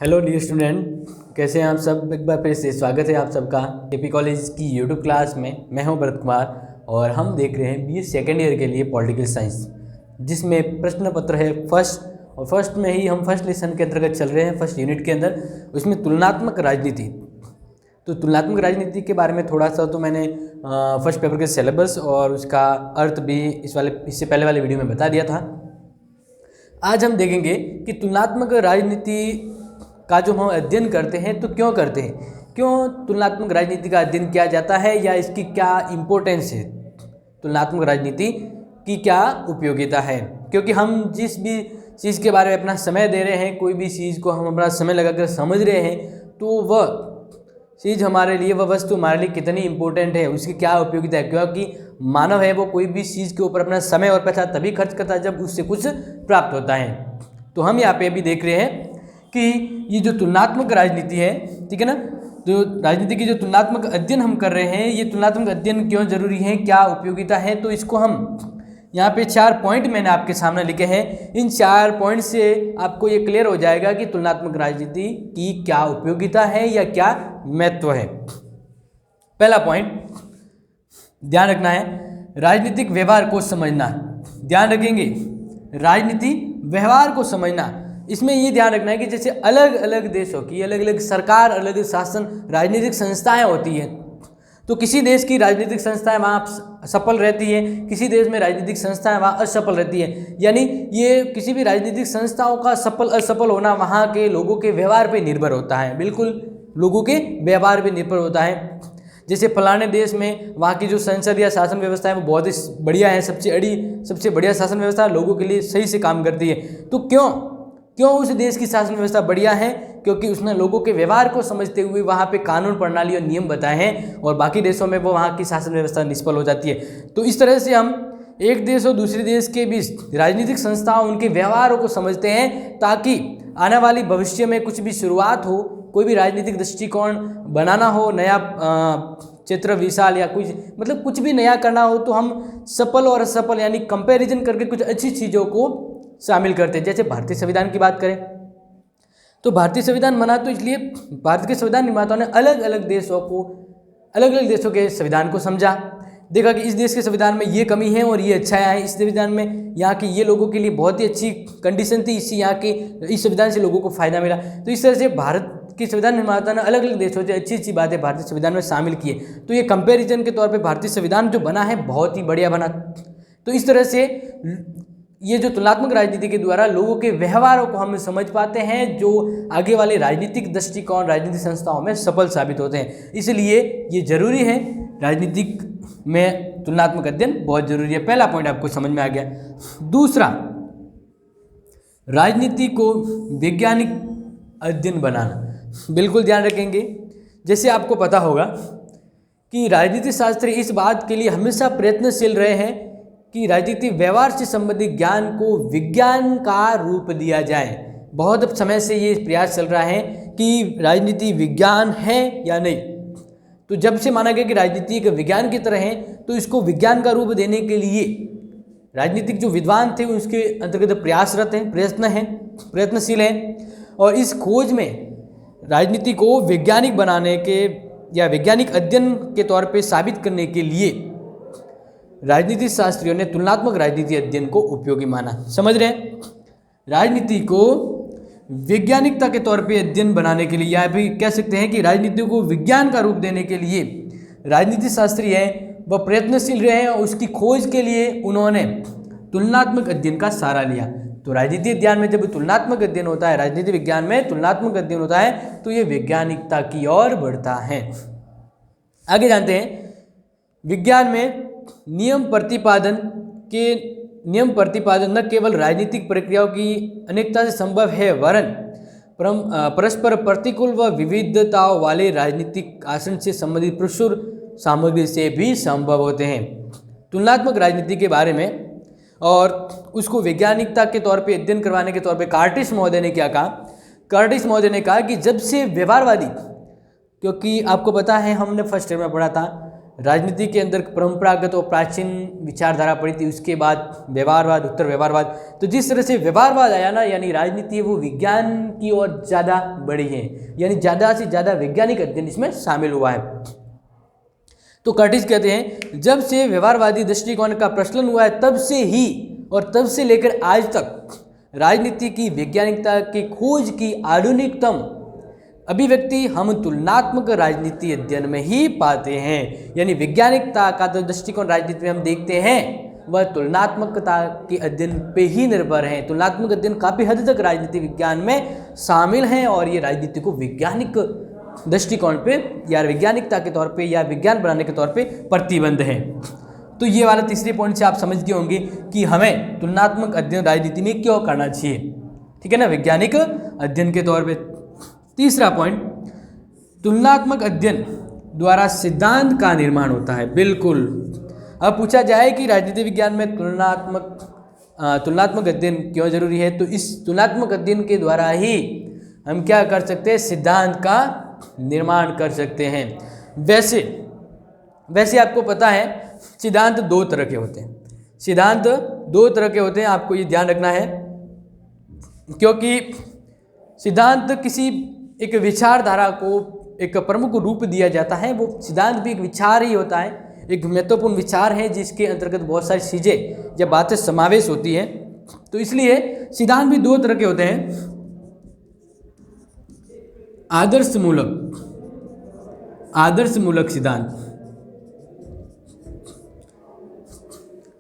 Hello dear student, कैसे हैं आप सब। एक बार फिर से स्वागत है आप सबका एपी कॉलेज की यूट्यूब क्लास में। मैं हूं भरत कुमार और हम देख रहे हैं बीए सेकेंड ईयर के लिए पॉलिटिकल साइंस, जिसमें प्रश्न पत्र है फर्स्ट। और फर्स्ट में ही हम फर्स्ट लेसन के अंतर्गत चल रहे हैं, फर्स्ट यूनिट के अंदर। उसमें तुलनात्मक राजनीति। तो तुलनात्मक राजनीति के बारे में थोड़ा सा तो मैंने फर्स्ट पेपर के सिलेबस और उसका अर्थ भी इससे पहले वाले वीडियो में बता दिया था। आज हम देखेंगे कि तुलनात्मक राजनीति का जो हम अध्ययन करते हैं तो क्यों करते हैं, क्यों तुलनात्मक राजनीति का अध्ययन किया जाता है, या इसकी क्या इम्पोर्टेंस है, तुलनात्मक राजनीति की क्या उपयोगिता है। क्योंकि हम जिस भी चीज़ के बारे में अपना समय दे रहे हैं, कोई भी चीज़ को हम अपना समय लगाकर समझ रहे हैं, तो वह चीज़ हमारे लिए, वह वस्तु हमारे लिए कितनी इम्पोर्टेंट है, उसकी क्या उपयोगिता है। क्योंकि मानव है वो कोई भी चीज़ के ऊपर अपना समय और पैसा तभी खर्च करता है जब उससे कुछ प्राप्त होता है। तो हम यहाँ पे अभी देख रहे हैं कि ये जो तुलनात्मक राजनीति है, ठीक है ना, तो राजनीति की जो तुलनात्मक अध्ययन हम कर रहे हैं, ये तुलनात्मक अध्ययन क्यों जरूरी है, क्या उपयोगिता है। तो इसको हम यहाँ पे 4 पॉइंट मैंने आपके सामने लिखे हैं। इन 4 पॉइंट से आपको ये क्लियर हो जाएगा कि तुलनात्मक राजनीति की क्या उपयोगिता है या क्या महत्व है। पहला पॉइंट ध्यान रखना है, राजनीतिक व्यवहार को समझना। ध्यान रखेंगे, राजनीति व्यवहार को समझना। इसमें ये ध्यान रखना है कि जैसे अलग अलग देशों की अलग अलग सरकार, अलग अलग शासन, राजनीतिक संस्थाएं होती हैं। तो किसी देश की राजनीतिक संस्थाएं वहाँ सफल रहती है, किसी देश में राजनीतिक संस्थाएं वहाँ असफल रहती है। यानी ये किसी भी राजनीतिक संस्थाओं का सफल असफल होना वहाँ के लोगों के व्यवहार पे निर्भर होता है। बिल्कुल लोगों के व्यवहार पे निर्भर होता है। जैसे फलाने देश में वहाँ की जो संसद या शासन व्यवस्था है वो बहुत ही बढ़िया है, सबसे बढ़िया शासन व्यवस्था लोगों के लिए सही से काम करती है। तो क्यों उस देश की शासन व्यवस्था बढ़िया है? क्योंकि उसने लोगों के व्यवहार को समझते हुए वहाँ पे कानून प्रणाली और नियम बताए हैं, और बाकी देशों में वो वहाँ की शासन व्यवस्था निष्फल हो जाती है। तो इस तरह से हम एक देश और दूसरे देश के बीच राजनीतिक संस्थाओं, उनके व्यवहारों को समझते हैं, ताकि आने वाली भविष्य में कुछ भी शुरुआत हो, कोई भी राजनीतिक दृष्टिकोण बनाना हो, नया चित्र विशाल या कुछ भी नया करना हो, तो हम सफल और असफल यानी कंपैरिजन करके कुछ अच्छी चीज़ों को शामिल करते हैं। जैसे भारतीय संविधान की बात करें तो भारतीय संविधान बना तो इसलिए भारत के संविधान निर्माताओं ने अलग अलग देशों के संविधान को समझा, देखा कि इस देश के संविधान में ये कमी है और ये अच्छा है, इस संविधान में यहाँ के ये लोगों के लिए बहुत ही अच्छी कंडीशन थी, इस संविधान से लोगों को फायदा मिला। तो इस तरह से भारत के संविधान निर्माता ने अलग अलग देशों से अच्छी बातें भारतीय संविधान में शामिल किए। तो ये कंपैरिजन के तौर पे भारतीय संविधान जो बना है बहुत ही बढ़िया बना। तो इस तरह से ये जो तुलनात्मक राजनीति के द्वारा लोगों के व्यवहारों को हम समझ पाते हैं, जो आगे वाले राजनीतिक दृष्टिकोण, राजनीतिक संस्थाओं में सफल साबित होते हैं। इसलिए ये जरूरी है, राजनीतिक में तुलनात्मक अध्ययन बहुत जरूरी है। पहला पॉइंट आपको समझ में आ गया। दूसरा, राजनीति को वैज्ञानिक अध्ययन बनाना। बिल्कुल ध्यान रखेंगे, जैसे आपको पता होगा कि राजनीति शास्त्री इस बात के लिए हमेशा प्रयत्नशील रहे हैं कि राजनीतिक व्यवहार से संबंधित ज्ञान को विज्ञान का रूप दिया जाए। बहुत समय से ये प्रयास चल रहा है कि राजनीति विज्ञान है या नहीं। तो जब से माना गया कि राजनीति एक विज्ञान की तरह है, तो इसको विज्ञान का रूप देने के लिए राजनीतिक जो विद्वान थे उसके अंतर्गत प्रयत्नशील हैं। और इस खोज में राजनीति को वैज्ञानिक बनाने के या वैज्ञानिक अध्ययन के तौर पे साबित करने के लिए राजनीति शास्त्रियों ने तुलनात्मक राजनीति अध्ययन को उपयोगी माना। समझ रहे हैं, राजनीति को वैज्ञानिकता के तौर पे अध्ययन बनाने के लिए, या भी कह सकते हैं कि राजनीति को विज्ञान का रूप देने के लिए राजनीति शास्त्री हैं वह प्रयत्नशील रहे हैं, और उसकी खोज के लिए उन्होंने तुलनात्मक अध्ययन का सहारा लिया। तो राजनीति अध्ययन में जब तुलनात्मक अध्ययन होता है, राजनीति विज्ञान में तुलनात्मक अध्ययन होता है, तो ये वैज्ञानिकता की ओर बढ़ता है। आगे जानते हैं, विज्ञान में नियम प्रतिपादन न केवल राजनीतिक प्रक्रियाओं की अनेकता से संभव है, वरन परस्पर प्रतिकूल व विविधताओं वाले राजनीतिक आचरण से संबंधित प्रचुर सामग्री से भी संभव होते हैं। तुलनात्मक राजनीति के बारे में और उसको वैज्ञानिकता के तौर पे अध्ययन करवाने के तौर पे कार्टिस महोदय ने क्या कहा? कार्टिस महोदय ने कहा कि जब से व्यवहारवादी, क्योंकि आपको पता है हमने फर्स्ट ईयर में पढ़ा था राजनीति के अंदर परंपरागत और प्राचीन विचारधारा पड़ी थी, उसके बाद व्यवहारवाद, उत्तर व्यवहारवाद। तो जिस तरह से व्यवहारवाद आया ना, यानी राजनीति वो विज्ञान की ओर ज़्यादा बढ़ी है, यानी ज़्यादा से ज़्यादा वैज्ञानिक अध्ययन इसमें शामिल हुआ है। तो कर्टिस कहते हैं जब से व्यवहारवादी दृष्टिकोण का प्रचलन हुआ है तब से ही और तब से लेकर आज तक राजनीति की वैज्ञानिकता की खोज की आधुनिकतम अभिव्यक्ति हम तुलनात्मक राजनीति अध्ययन में ही पाते हैं। यानी वैज्ञानिकता का जो दृष्टिकोण राजनीति में हम देखते हैं वह तुलनात्मकता के अध्ययन पे ही निर्भर है। तुलनात्मक अध्ययन काफ़ी हद तक राजनीति विज्ञान में शामिल हैं और ये राजनीति को वैज्ञानिक दृष्टिकोण पे या वैज्ञानिकता के तौर पे या विज्ञान बनाने के तौर पे प्रतिबंध है। तो ये वाला तीसरे पॉइंट से आप समझ गए होंगे कि हमें तुलनात्मक अध्ययन राजनीति में क्यों करना चाहिए, ठीक है ना, वैज्ञानिक अध्ययन के तौर पे। तीसरा पॉइंट, तुलनात्मक अध्ययन द्वारा सिद्धांत का निर्माण होता है। बिल्कुल, अब पूछा जाए कि राजनीति विज्ञान में तुलनात्मक अध्ययन क्यों जरूरी है, तो इस तुलनात्मक अध्ययन के द्वारा ही हम क्या कर सकते हैं, सिद्धांत का निर्माण कर सकते हैं। वैसे आपको पता है सिद्धांत दो तरह के होते हैं, सिद्धांत दो तरह के होते हैं, आपको ये ध्यान रखना है, क्योंकि सिद्धांत किसी एक विचारधारा को एक प्रमुख रूप दिया जाता है। वो सिद्धांत भी एक विचार ही होता है, एक महत्वपूर्ण विचार है जिसके अंतर्गत बहुत सारी चीज़ें या बातें समावेश होती हैं। तो इसलिए सिद्धांत भी दो तरह के होते हैं, आदर्शमूलक सिद्धांत।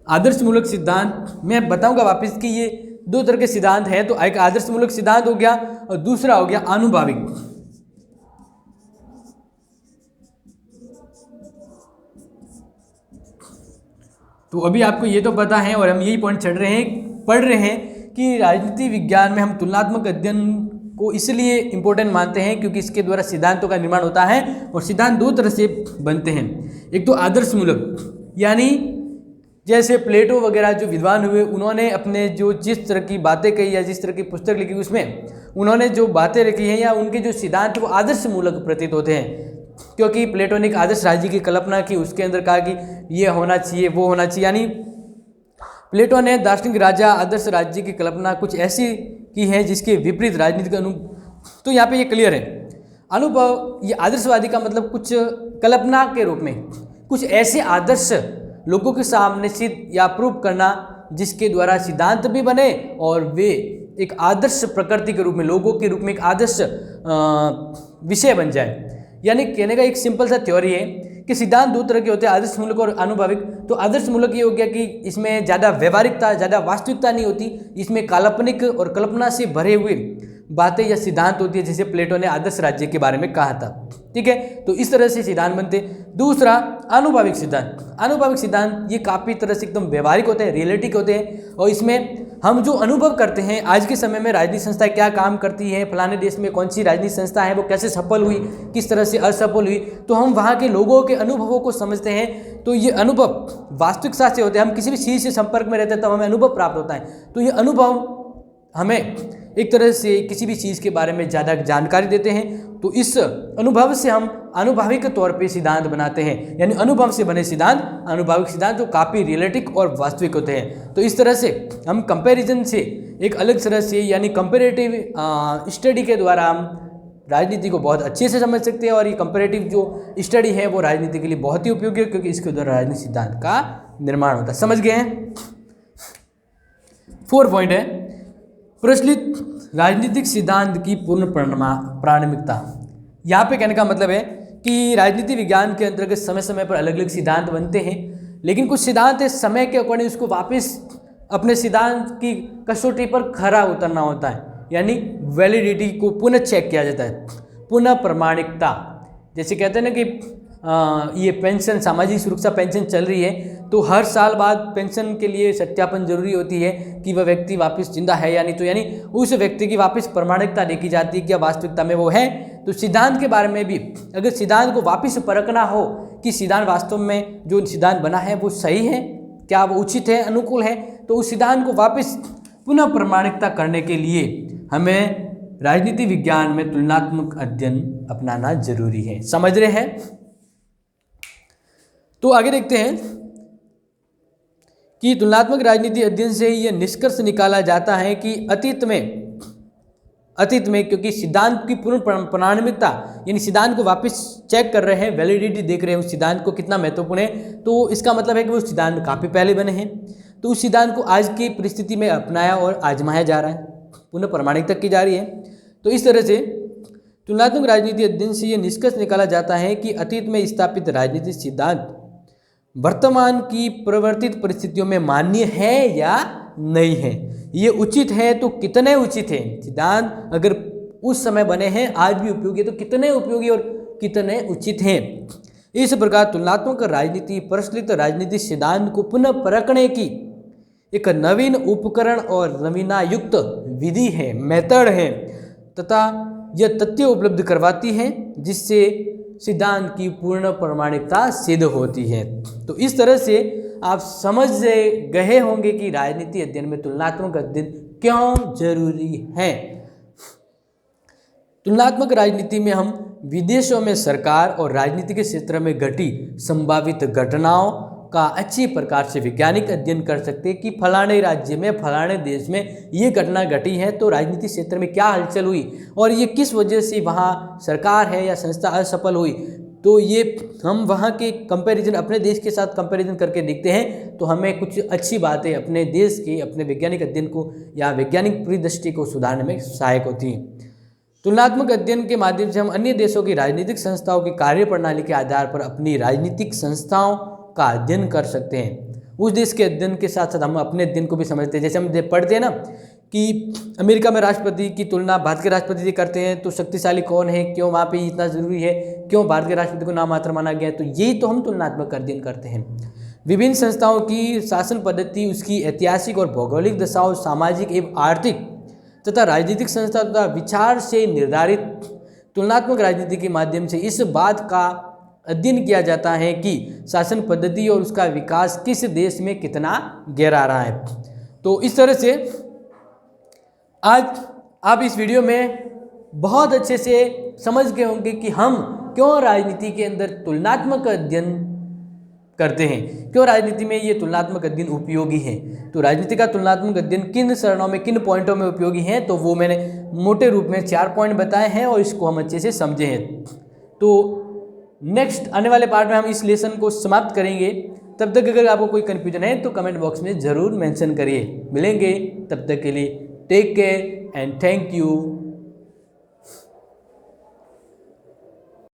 आदर्शमूलक सिद्धांत मैं बताऊंगा वापस कि ये दो तरह के सिद्धांत हैं। तो एक आदर्शमूलक सिद्धांत हो गया और दूसरा हो गया आनुभाविक। तो अभी आपको ये तो पता है और हम यही पॉइंट पढ़ रहे हैं कि राजनीति विज्ञान में हम तुलनात्मक अध्ययन को इसलिए इम्पोर्टेंट मानते हैं क्योंकि इसके द्वारा सिद्धांतों का निर्माण होता है और सिद्धांत दो तरह से बनते हैं। एक तो आदर्शमूलक, यानी जैसे प्लेटो वगैरह जो विद्वान हुए उन्होंने अपने जो जिस तरह की बातें कही या जिस तरह की पुस्तक लिखी उसमें उन्होंने जो बातें लिखी हैं या उनके जो सिद्धांत वो आदर्शमूलक प्रतीत होते हैं, क्योंकि प्लेटो ने एक आदर्श राज्य की कल्पना की, उसके अंदर कहा कि ये होना चाहिए वो होना चाहिए, यानी प्लेटो ने दार्शनिक राजा आदर्श राज्य की कल्पना कुछ ऐसी की है जिसके विपरीत राजनीतिक तो यहाँ पे ये क्लियर है। अनुभव, ये आदर्शवादी का मतलब कुछ कल्पना के रूप में कुछ ऐसे आदर्श लोगों के सामने सिद्ध या प्रूव करना जिसके द्वारा सिद्धांत भी बने और वे एक आदर्श प्रकृति के रूप में, लोगों के रूप में एक आदर्श विषय बन जाए। यानी कहने का एक सिंपल सा थ्योरी है कि सिद्धांत दो तरह के होते हैं, आदर्शमूलक और आनुभाविक। तो आदर्शमूलक ये हो गया कि इसमें ज़्यादा व्यवहारिकता, ज़्यादा वास्तविकता नहीं होती, इसमें काल्पनिक और कल्पना से भरे हुए बातें या सिद्धांत होती है, जैसे प्लेटो ने आदर्श राज्य के बारे में कहा था, ठीक है। तो इस तरह से सिद्धांत बनते। दूसरा आनुभाविक सिद्धांत। आनुभाविक सिद्धांत ये काफ़ी तरह से एकदम व्यवहारिक होते हैं, रियलिटिक होते हैं और इसमें हम जो अनुभव करते हैं आज के समय में राजनीतिक संस्थाएं क्या काम करती है, फलाने देश में कौन सी राजनीतिक संस्था है, वो कैसे सफल हुई, किस तरह से असफल हुई, तो हम वहाँ के लोगों के अनुभवों को समझते हैं। तो ये अनुभव वास्तविकता से होते हैं, हम किसी भी चीज़ से संपर्क में रहते हैं तब हमें अनुभव प्राप्त होता है। तो ये अनुभव हमें एक तरह से किसी भी चीज़ के बारे में ज़्यादा जानकारी देते हैं। तो इस अनुभव से हम आनुभाविक तौर पे सिद्धांत बनाते हैं, यानी अनुभव से बने सिद्धांत आनुभाविक सिद्धांत जो काफ़ी रियलिटिक और वास्तविक होते हैं। तो इस तरह से हम कंपैरिजन से एक अलग तरह से यानी कंपैरेटिव स्टडी के द्वारा हम राजनीति को बहुत अच्छे से समझ सकते हैं और ये कंपैरेटिव जो स्टडी है वो राजनीति के लिए बहुत ही उपयोगी है क्योंकि इसके द्वारा राजनीतिक सिद्धांत का निर्माण होता है। समझ गए हैं। 4 पॉइंट है प्रचलित राजनीतिक सिद्धांत की पूर्ण प्रामाणिकता। यहाँ पे कहने का मतलब है कि राजनीति विज्ञान के अंतर्गत समय समय पर अलग अलग सिद्धांत बनते हैं, लेकिन कुछ सिद्धांत समय के अकॉर्डिंग उसको वापस अपने सिद्धांत की कसौटी पर खरा उतरना होता है, यानी वैलिडिटी को पुनः चेक किया जाता है। पुनः प्रमाणिकता, जैसे कहते हैं ना कि ये पेंशन, सामाजिक सुरक्षा पेंशन चल रही है तो हर साल बाद पेंशन के लिए सत्यापन जरूरी होती है कि वह व्यक्ति वापस जिंदा है या नहीं, तो यानी उस व्यक्ति की वापस प्रमाणिकता देखी जाती है कि वास्तविकता में वो है। तो सिद्धांत के बारे में भी अगर सिद्धांत को वापस परखना हो कि सिद्धांत वास्तव में जो सिद्धांत बना है वो सही है, क्या वो उचित है, अनुकूल है, तो उस सिद्धांत को वापस पुनः प्रमाणिकता करने के लिए हमें राजनीति विज्ञान में तुलनात्मक अध्ययन अपनाना जरूरी है। समझ रहे हैं। तो आगे देखते हैं कि तुलनात्मक राजनीति अध्ययन से यह निष्कर्ष निकाला जाता है कि अतीत में क्योंकि सिद्धांत की पूर्ण प्रामाणिकता यानी सिद्धांत को वापस चेक कर रहे हैं, वैलिडिटी देख रहे हैं उस सिद्धांत को कितना महत्वपूर्ण है, तो इसका मतलब है कि वो सिद्धांत काफ़ी पहले बने हैं, तो उस सिद्धांत को आज की परिस्थिति में अपनाया और आजमाया जा रहा है, पुनः प्रमाणिकता की जा रही है। तो इस तरह से तुलनात्मक राजनीति अध्ययन से यह निष्कर्ष निकाला जाता है कि अतीत में स्थापित राजनीतिक सिद्धांत वर्तमान की परिवर्तित परिस्थितियों में मान्य है या नहीं है। ये उचित है तो कितने उचित हैं, सिद्धांत अगर उस समय बने हैं आज भी उपयोगी है तो कितने उपयोगी और कितने उचित हैं। इस प्रकार तुलनात्मक राजनीति प्रचलित राजनीतिक सिद्धांत को पुनः परखने की एक नवीन उपकरण और नवीनायुक्त विधि है, मेथड है, तथा यह तथ्य उपलब्ध करवाती है जिससे सिद्धांत की पूर्ण प्रामाणिकता सिद्ध होती है। तो इस तरह से आप समझ गए होंगे कि राजनीति अध्ययन में तुलनात्मक अध्ययन क्यों जरूरी है। तुलनात्मक राजनीति में हम विदेशों में सरकार और राजनीति के क्षेत्र में घटी संभावित घटनाओं का अच्छी प्रकार से वैज्ञानिक अध्ययन कर सकते हैं कि फलाने राज्य में फलाने देश में ये घटना घटी है तो राजनीतिक क्षेत्र में क्या हलचल हुई और ये किस वजह से वहाँ सरकार है या संस्था असफल हुई। तो ये हम वहाँ के कंपैरिजन अपने देश के साथ कंपैरिजन करके देखते हैं तो हमें कुछ अच्छी बातें अपने देश के अपने वैज्ञानिक अध्ययन को या वैज्ञानिक परिदृष्टि को सुधारने में सहायक होती हैं। तुलनात्मक अध्ययन के माध्यम से हम अन्य देशों की राजनीतिक संस्थाओं की कार्यप्रणाली के आधार पर अपनी राजनीतिक संस्थाओं का अध्ययन कर सकते हैं। उस देश के अध्ययन के साथ साथ हम अपने अध्ययन को भी समझते हैं। जैसे हम पढ़ते हैं ना कि अमेरिका में राष्ट्रपति की तुलना भारत के राष्ट्रपति से करते हैं तो शक्तिशाली कौन है, क्यों वहाँ पे इतना जरूरी है, क्यों भारत के राष्ट्रपति को नाम मात्र माना गया है, तो यही तो हम तुलनात्मक अध्ययन करते हैं। विभिन्न संस्थाओं की शासन पद्धति, उसकी ऐतिहासिक और भौगोलिक दशाओं, सामाजिक एवं आर्थिक तथा राजनीतिक संस्था तथा विचार से निर्धारित तुलनात्मक राजनीति के माध्यम से इस बात का अध्ययन किया जाता है कि शासन पद्धति और उसका विकास किस देश में कितना गहरा रहा है। तो इस तरह से आज आप इस वीडियो में बहुत अच्छे से समझ गए होंगे कि हम क्यों राजनीति के अंदर तुलनात्मक अध्ययन करते हैं, क्यों राजनीति में ये तुलनात्मक अध्ययन उपयोगी है। तो राजनीति का तुलनात्मक अध्ययन किन चरणों में किन पॉइंटों में उपयोगी है, तो वो मैंने मोटे रूप में 4 पॉइंट बताए हैं और इसको हम अच्छे से समझे हैं। तो नेक्स्ट आने वाले पार्ट में हम इस लेसन को समाप्त करेंगे। तब तक अगर आपको कोई कन्फ्यूजन है तो कमेंट बॉक्स में ज़रूर मेंशन करिए। मिलेंगे, तब तक के लिए take care and thank you.